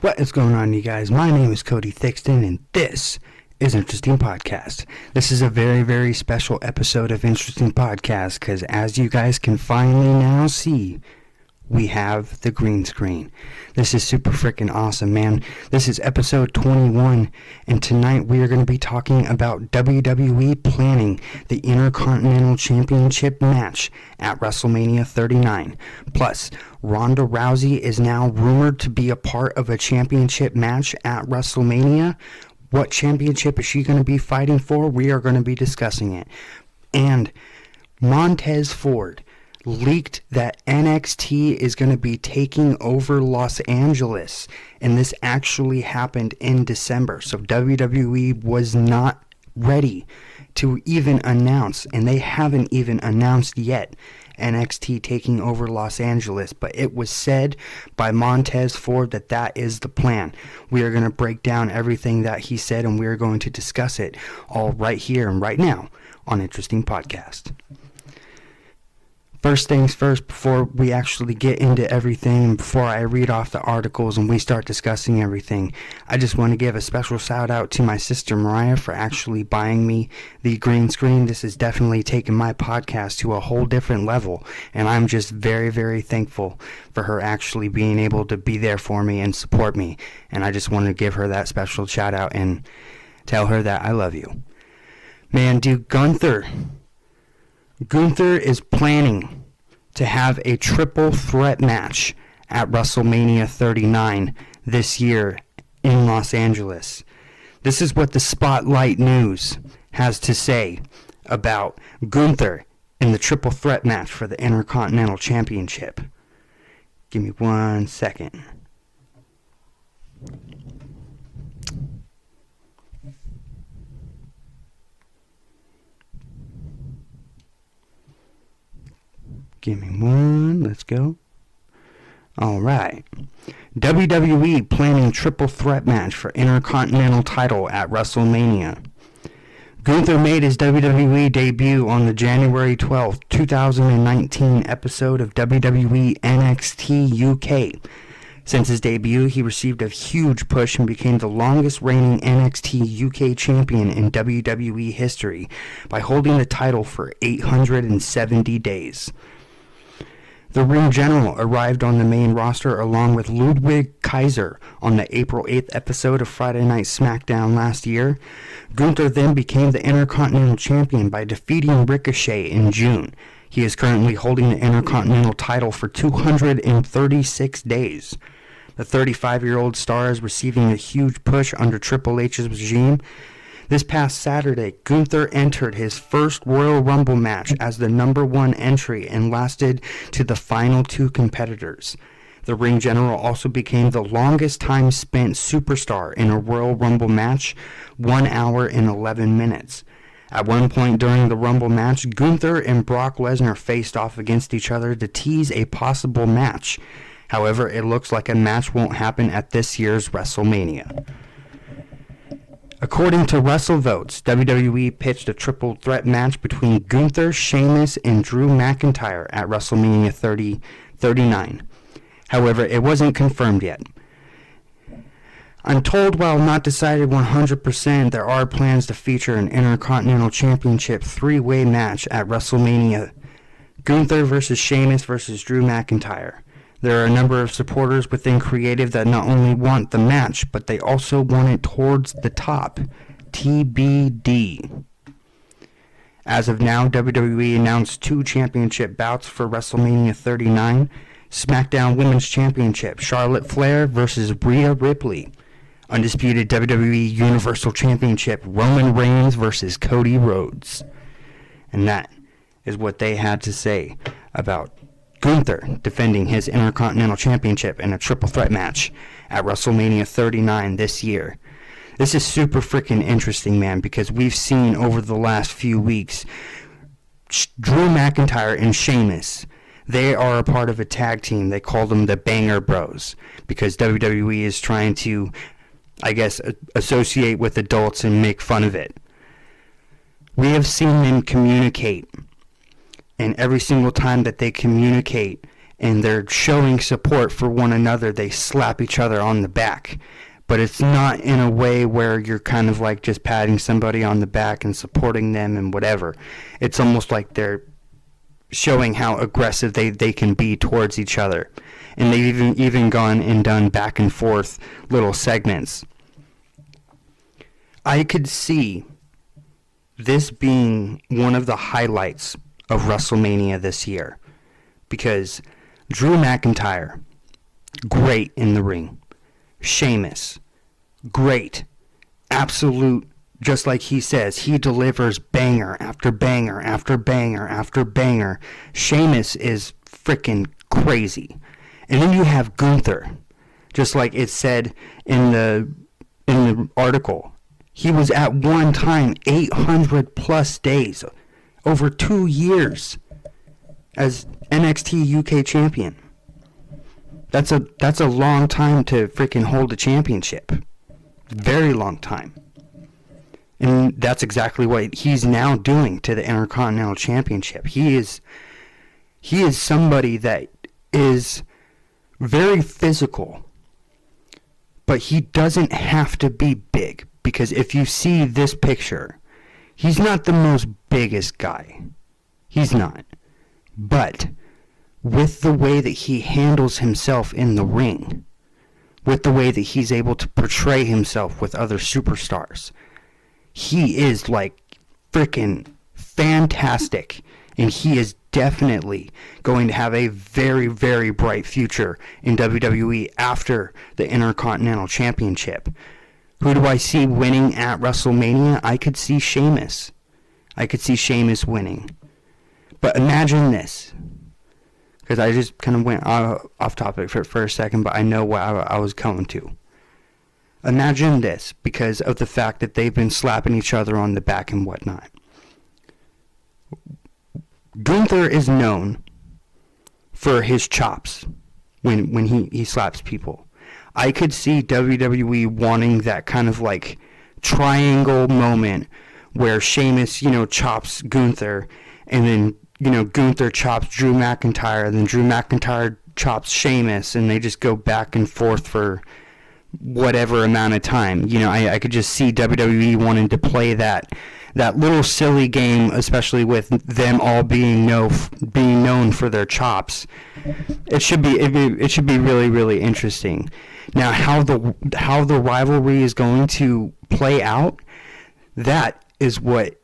What is going on, you guys? My name is Cody Thixton, and this is Interesting Podcast. This is a very, very special episode of Interesting Podcast, because as you guys can finally now see, we have the green screen. This is super freaking awesome, man. This is episode 21, and tonight we are going to be talking about WWE planning the Intercontinental Championship match at WrestleMania 39. Plus, Ronda Rousey is now rumored to be a part of a championship match at WrestleMania. What championship is she going to be fighting for? We are going to be discussing it. And Montez Ford leaked that NXT is going to be taking over Los Angeles, and this actually happened in December. So WWE was not ready to even announce, and they haven't even announced yet, NXT taking over Los Angeles, but it was said by Montez Ford that that is the plan. We are going to break down everything that he said, and we are going to discuss it all right here and right now on Interesting Podcast. First things first, before we actually get into everything, before I read off the articles and we start discussing everything, I just want to give a special shout out to my sister Mariah for actually buying me the green screen. This has definitely taken my podcast to a whole different level, and I'm just very, very thankful for her actually being able to be there for me and support me, and I just want to give her that special shout out and tell her that I love you. Man, dude, Gunther is planning to have a triple threat match at WrestleMania 39 this year in Los Angeles. This is what the Spotlight News has to say about Gunther in the triple threat match for the Intercontinental Championship. Give me 1 second. Give me one. Let's go. Alright. WWE planning triple threat match for Intercontinental title at WrestleMania. Gunther made his WWE debut on the January 12, 2019 episode of WWE NXT UK. Since his debut, he received a huge push and became the longest reigning NXT UK champion in WWE history by holding the title for 870 days. The Ring General arrived on the main roster along with Ludwig Kaiser on the April 8th episode of Friday Night SmackDown last year. Gunther then became the Intercontinental Champion by defeating Ricochet in June. He is currently holding the Intercontinental title for 236 days. The 35-year-old star is receiving a huge push under Triple H's regime. This past Saturday, Gunther entered his first Royal Rumble match as the number one entry and lasted to the final two competitors. The Ring General also became the longest time spent superstar in a Royal Rumble match, 1 hour and 11 minutes. At one point during the Rumble match, Gunther and Brock Lesnar faced off against each other to tease a possible match. However, it looks like a match won't happen at this year's WrestleMania. According to WrestleVotes, WWE pitched a triple threat match between Gunther, Sheamus, and Drew McIntyre at WrestleMania 39. However, it wasn't confirmed yet. I'm told, while not decided 100%, there are plans to feature an Intercontinental Championship three-way match at WrestleMania. Gunther versus Sheamus versus Drew McIntyre. There are a number of supporters within creative that not only want the match, but they also want it towards the top. TBD. As of now, WWE announced 2 championship bouts for WrestleMania 39. SmackDown Women's Championship, Charlotte Flair versus Rhea Ripley. Undisputed WWE Universal Championship, Roman Reigns versus Cody Rhodes. And that is what they had to say about Gunther defending his Intercontinental Championship in a triple threat match at WrestleMania 39 this year. This is super freaking interesting, man, because we've seen over the last few weeks Drew McIntyre and Sheamus. They are a part of a tag team. They call them the Banger Bros because WWE is trying to, I guess, associate with adults and make fun of it. We have seen them communicate, and every single time that they communicate and they're showing support for one another. They slap each other on the back, but it's not in a way where you're kind of like just patting somebody on the back and supporting them and whatever. It's almost like they're showing how aggressive they can be towards each other. And they've even gone and done back and forth little segments. I could see this being one of the highlights of WrestleMania this year, because Drew McIntyre, great in the ring. Sheamus, great. Absolute, just like he says, he delivers banger after banger after banger after banger. Sheamus is freaking crazy. And then you have Gunther, just like it said in the article. He was at one time 800 plus days, over 2 years, as NXT UK champion. That's a long time to freaking hold a championship. Very long time. And that's exactly what he's now doing to the Intercontinental Championship. He is somebody that is very physical, but he doesn't have to be big, because if you see this picture, he's not the most biggest guy. He's not. But with the way that he handles himself in the ring, with the way that he's able to portray himself with other superstars, he is like freaking fantastic, and he is definitely going to have a very, very bright future in WWE after the Intercontinental Championship. Who do I see winning at WrestleMania? I could see Sheamus. I could see Sheamus winning. But imagine this, because I just kind of went off topic for a second, but I know what I was coming to. Imagine this, because of the fact that they've been slapping each other on the back and whatnot. Gunther is known for his chops when he slaps people. I could see WWE wanting that kind of like triangle moment where Sheamus, chops Gunther, and then, Gunther chops Drew McIntyre, and then Drew McIntyre chops Sheamus, and they just go back and forth for whatever amount of time. I could just see WWE wanting to play that little silly game, especially with them all being known for their chops. It should be really, really interesting. Now, how the rivalry is going to play out, that is what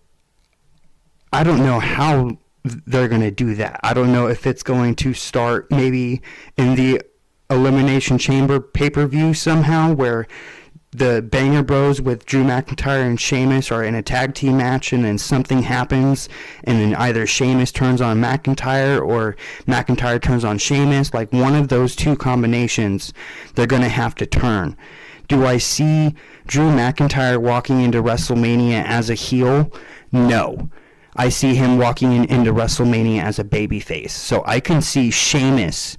I don't know how they're going to do that. I don't know if it's going to start maybe in the Elimination Chamber pay-per-view somehow, where the Banger Bros with Drew McIntyre and Sheamus are in a tag team match, and then something happens, and then either Sheamus turns on McIntyre or McIntyre turns on Sheamus. Like one of those two combinations, they're going to have to turn. Do I see Drew McIntyre walking into WrestleMania as a heel? No. I see him walking into WrestleMania as a babyface. So I can see Sheamus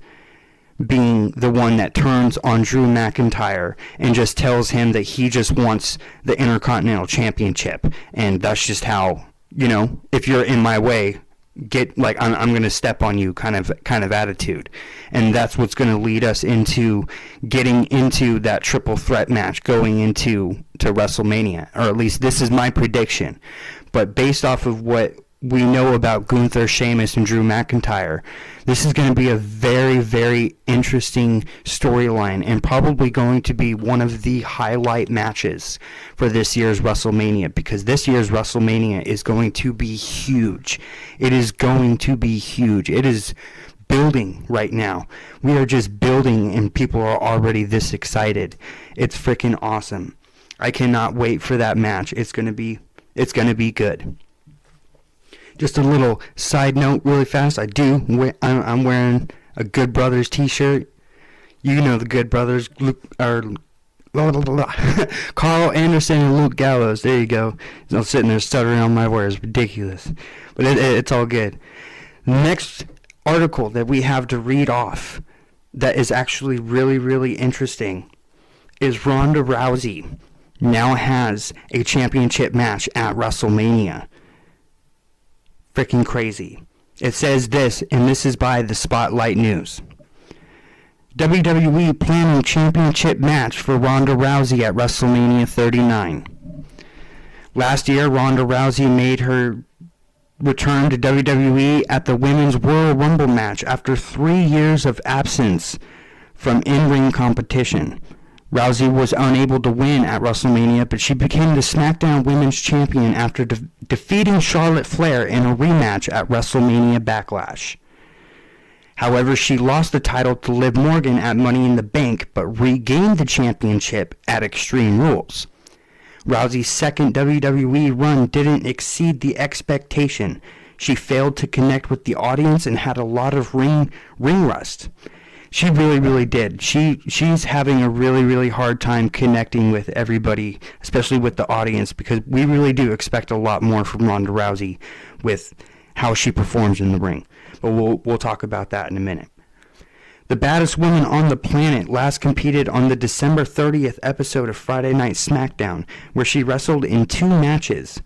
being the one that turns on Drew McIntyre and just tells him that he just wants the Intercontinental Championship, and that's just how, if you're in my way, get like I'm going to step on you kind of attitude. And that's what's going to lead us into getting into that triple threat match going into WrestleMania, or at least this is my prediction. But based off of what we know about Gunther, Sheamus, and Drew McIntyre, this is going to be a very, very interesting storyline, and probably going to be one of the highlight matches for this year's WrestleMania, because this year's WrestleMania is going to be huge. It is going to be huge. It is building right now. We are just building, and people are already this excited. It's freaking awesome. I cannot wait for that match. It's going to be good. Just a little side note really fast. I'm wearing a Good Brothers t-shirt. You know the Good Brothers, Carl Anderson and Luke Gallows. There you go. I'm sitting there stuttering on my words. Ridiculous. But it's all good. Next article that we have to read off that is actually really, really interesting is Ronda Rousey now has a championship match at WrestleMania. Freaking crazy. It says this, and this is by the Spotlight News. WWE planning championship match for Ronda Rousey at WrestleMania 39. Last year, Ronda Rousey made her return to WWE at the Women's Royal Rumble match after 3 years of absence from in-ring competition. Rousey was unable to win at WrestleMania, but she became the SmackDown Women's Champion after defeating Charlotte Flair in a rematch at WrestleMania Backlash. However, she lost the title to Liv Morgan at Money in the Bank, but regained the championship at Extreme Rules. Rousey's second WWE run didn't exceed the expectation. She failed to connect with the audience and had a lot of ring rust. She really did. She's having a really hard time connecting with everybody, especially with the audience, because we really do expect a lot more from Ronda Rousey with how she performs in the ring. But we'll talk about that in a minute. The baddest woman on the planet last competed on the December 30th episode of Friday Night SmackDown, where she wrestled in 2 matches.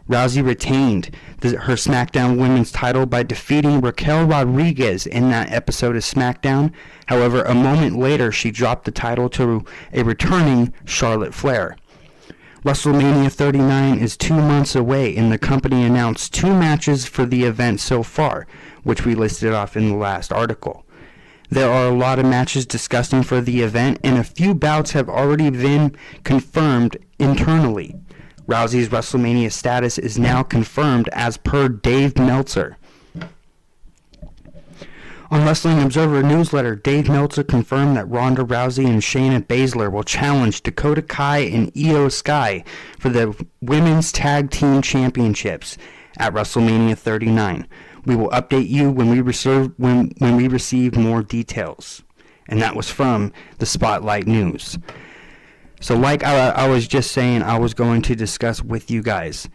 Rousey retained her SmackDown Women's title by defeating Raquel Rodriguez in that episode of SmackDown. However, a moment later, she dropped the title to a returning Charlotte Flair. WrestleMania 39 is 2 months away, and the company announced 2 matches for the event so far, which we listed off in the last article. There are a lot of matches discussing for the event, and a few bouts have already been confirmed internally. Rousey's WrestleMania status is now confirmed as per Dave Meltzer. On Wrestling Observer Newsletter, Dave Meltzer confirmed that Ronda Rousey and Shayna Baszler will challenge Dakota Kai and Io Sky for the Women's Tag Team Championships at WrestleMania 39. We will update you when we receive more details. And that was from the Spotlight News. So like I was just saying, I was going to discuss with you guys,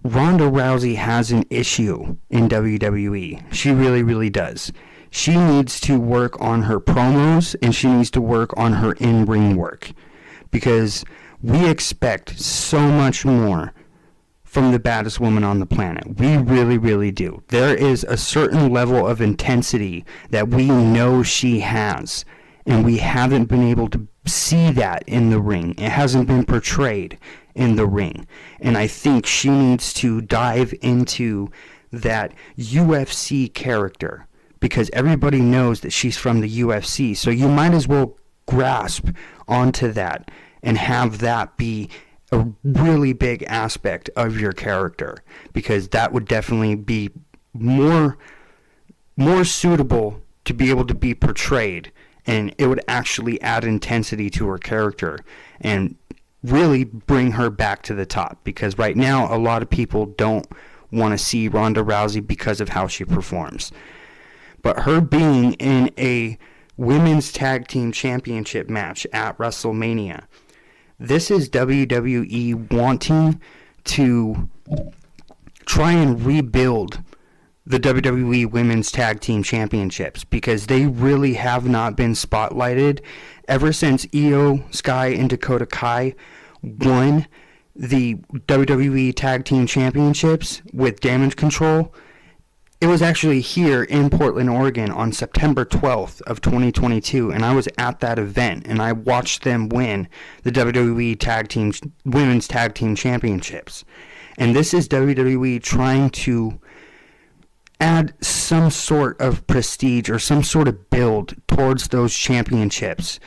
Ronda Rousey has an issue in WWE. She really does. She needs to work on her promos, and she needs to work on her in-ring work, because we expect so much more from the baddest woman on the planet. We really do. There is a certain level of intensity that we know she has, and we haven't been able to see that in the ring. It hasn't been portrayed in the ring. And I think she needs to dive into that UFC character, because everybody knows that she's from the UFC. So you might as well grasp onto that and have that be a really big aspect of your character, because that would definitely be more suitable to be able to be portrayed, and it would actually add intensity to her character and really bring her back to the top, because right now a lot of people don't want to see Ronda Rousey because of how she performs. But her being in a Women's Tag Team Championship match at WrestleMania, this is WWE wanting to try and rebuild the WWE Women's Tag Team Championships, because they really have not been spotlighted ever since Io Sky and Dakota Kai won the WWE Tag Team Championships with Damage Control. It was actually here in Portland, Oregon on September 12th of 2022, and I was at that event, and I watched them win the WWE Women's Tag Team Championships. And this is WWE trying to add some sort of prestige or some sort of build towards those championships.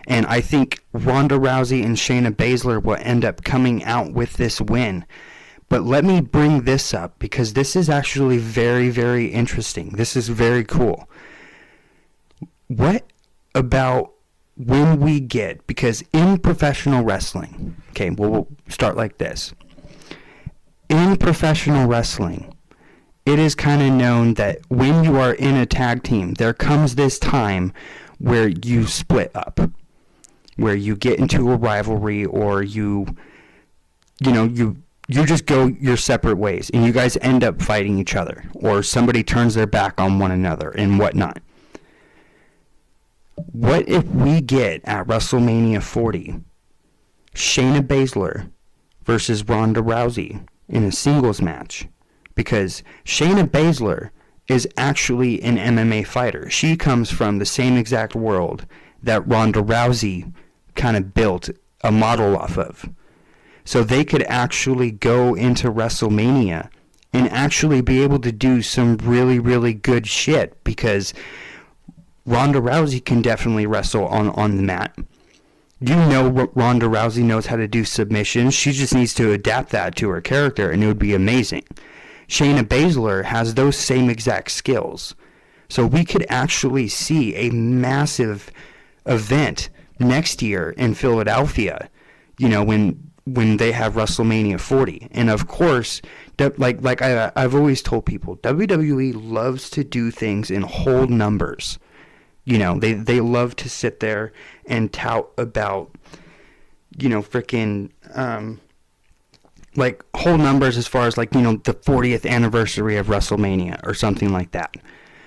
And I think Ronda Rousey and Shayna Baszler will end up coming out with this win. But let me bring this up, because this is actually very interesting. This is very cool. What about when we get, because in professional wrestling, okay, we'll start like this. In professional wrestling, it is kind of known that when you are in a tag team, there comes this time where you split up, where you get into a rivalry, or you just go your separate ways, and you guys end up fighting each other, or somebody turns their back on one another and whatnot. What if we get at WrestleMania 40 Shayna Baszler versus Ronda Rousey in a singles match? Because Shayna Baszler is actually an MMA fighter. She comes from the same exact world that Ronda Rousey kind of built a model off of. So they could actually go into WrestleMania and actually be able to do some really, really good shit, because Ronda Rousey can definitely wrestle on the mat. You know, Ronda Rousey knows how to do submissions. She just needs to adapt that to her character, and it would be amazing. Shayna Baszler has those same exact skills. So we could actually see a massive event next year in Philadelphia, you know, when they have WrestleMania 40. And of course, like I've always told people, WWE loves to do things in whole numbers. You know, they love to sit there and tout about, you know, freaking, like, whole numbers as far as, like, you know, the 40th anniversary of WrestleMania or something like that.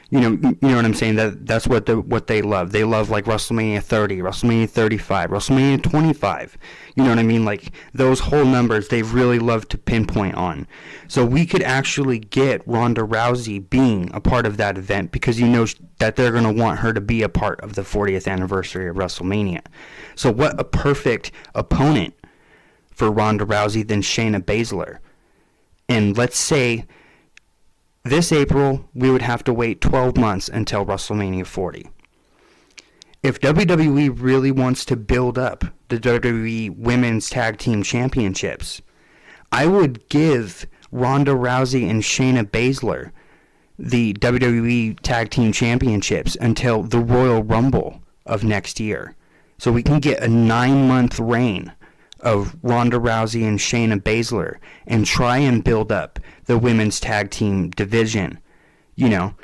You know what I'm saying? That's what they love. They love, like, WrestleMania 30, WrestleMania 35, WrestleMania 25. You know what I mean? Like, those whole numbers they really love to pinpoint on. So we could actually get Ronda Rousey being a part of that event, because you know that they're going to want her to be a part of the 40th anniversary of WrestleMania. So what a perfect opponent for Ronda Rousey than Shayna Baszler. And let's say this April, we would have to wait 12 months until WrestleMania 40. If WWE really wants to build up the WWE Women's Tag Team Championships, I would give Ronda Rousey and Shayna Baszler the WWE Tag Team Championships until the Royal Rumble of next year. So we can get a 9-month reign of Ronda Rousey and Shayna Baszler and try and build up the women's tag team division, you know.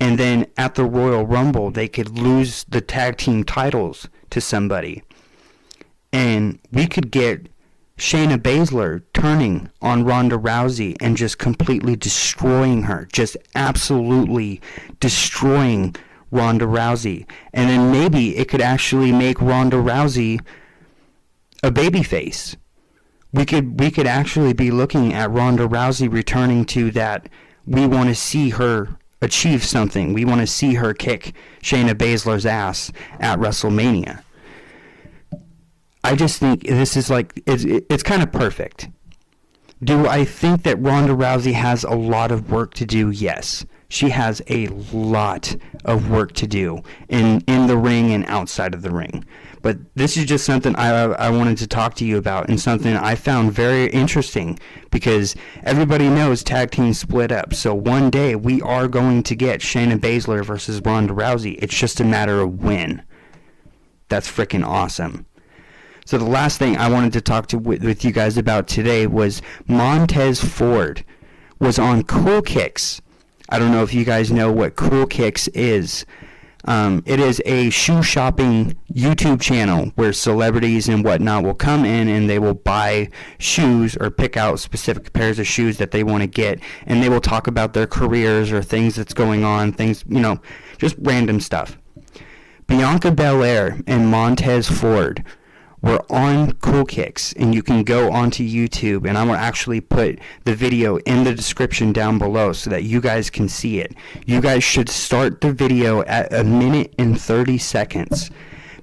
And then at the Royal Rumble, they could lose the tag team titles to somebody. And we could get Shayna Baszler turning on Ronda Rousey and just completely destroying her, just absolutely destroying Ronda Rousey. And then maybe it could actually make Ronda Rousey a babyface. We could actually be looking at Ronda Rousey returning to that. We want to see her achieve something. We want to see her kick Shayna Baszler's ass at WrestleMania. I just think this is like, it's kind of perfect. Do I think that Ronda Rousey has a lot of work to do? Yes. She has a lot of work to do in the ring and outside of the ring. But this is just something I wanted to talk to you about, and something I found very interesting, because everybody knows tag teams split up. So one day we are going to get Shayna Baszler versus Ronda Rousey. It's just a matter of when. That's freaking awesome. So the last thing I wanted to talk with you guys about today was Montez Ford was on CoolKicks. I don't know if you guys know what CoolKicks is. It is a shoe shopping YouTube channel where celebrities and whatnot will come in and they will buy shoes or pick out specific pairs of shoes that they want to get, and they will talk about their careers or things that's going on, things, you know, just random stuff. Bianca Belair and Montez Ford were on CoolKicks, and you can go onto YouTube, and I will actually put the video in the description down below so that you guys can see it. You guys should start the video at 1 minute and 30 seconds,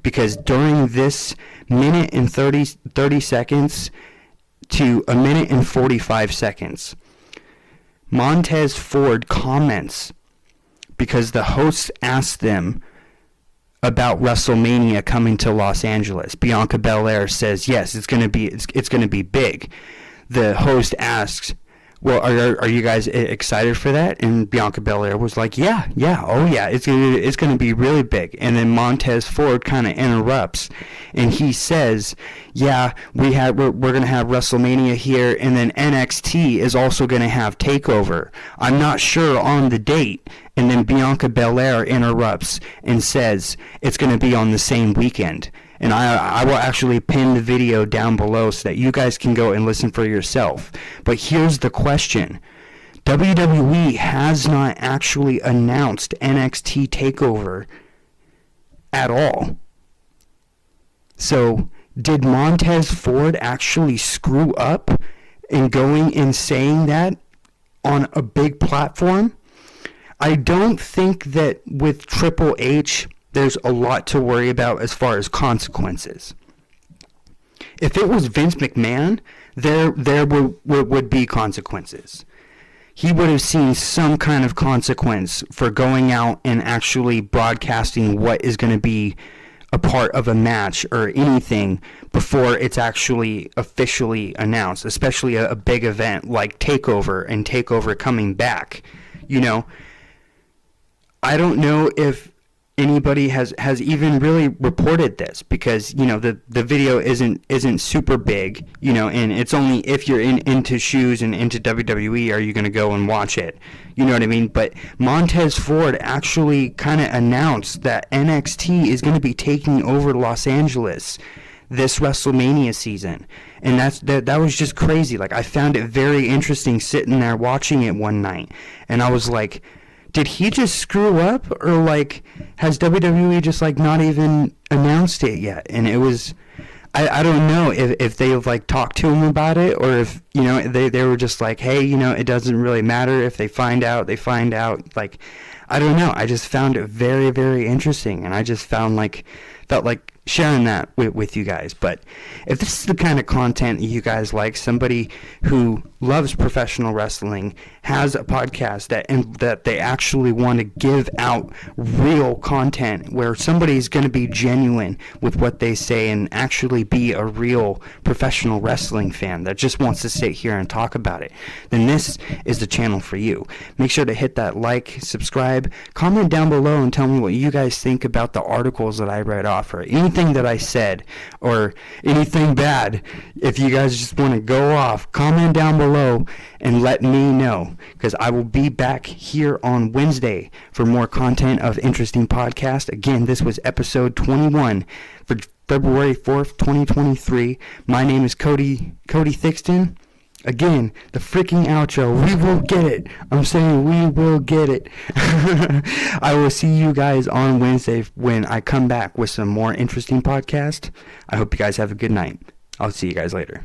because during this 1 minute and 30 seconds to 1 minute and 45 seconds, Montez Ford comments, because the hosts asked them about WrestleMania coming to Los Angeles. Bianca Belair says, yes, it's going to be big. The host asks, well, are you guys excited for that? And Bianca Belair was like, yeah, oh yeah, it's going to be really big. And then Montez Ford kind of interrupts, and he says, yeah, we're going to have WrestleMania here, and then NXT is also going to have TakeOver. I'm not sure on the date. And then Bianca Belair interrupts and says it's going to be on the same weekend. And I will actually pin the video down below so that you guys can go and listen for yourself. But here's the question. WWE has not actually announced NXT TakeOver at all. So did Montez Ford actually screw up in going and saying that on a big platform? I don't think that with Triple H, there's a lot to worry about as far as consequences. If it was Vince McMahon, there would be consequences. He would have seen some kind of consequence for going out and actually broadcasting what is going to be a part of a match or anything before it's actually officially announced, especially a big event like TakeOver and TakeOver coming back. I don't know if anybody has even really reported this, because the video isn't super big, and it's only if you're into shoes and into WWE are you going to go and watch it, you know what I mean? But Montez Ford actually kind of announced that NXT is going to be taking over Los Angeles this WrestleMania season, and that was just crazy. Like, I found it very interesting sitting there watching it one night, and I was like, did he just screw up, or like has WWE just like not even announced it yet? And it was, I don't know if they have like talked to him about it, or if they were just like, hey, it doesn't really matter if they find out, like, I don't know. I just found it very, very interesting, and I just felt like sharing that with you guys. But if this is the kind of content that you guys like, somebody who loves professional wrestling, has a podcast that they actually want to give out real content where somebody's going to be genuine with what they say and actually be a real professional wrestling fan that just wants to sit here and talk about it, then this is the channel for you. Make sure to hit that like, subscribe, comment down below and tell me what you guys think about the articles that I read off, or anything that I said, or anything bad. If you guys just want to go off, comment down below and let me know, because I will be back here on Wednesday for more content of Interesting Podcast. Again, this was episode 21 for February 4th, 2023. My name is Cody Thixton. Again, the freaking outro. We will get it. I'm saying we will get it. I will see you guys on Wednesday when I come back with some more interesting podcast. I hope you guys have a good night. I'll see you guys later.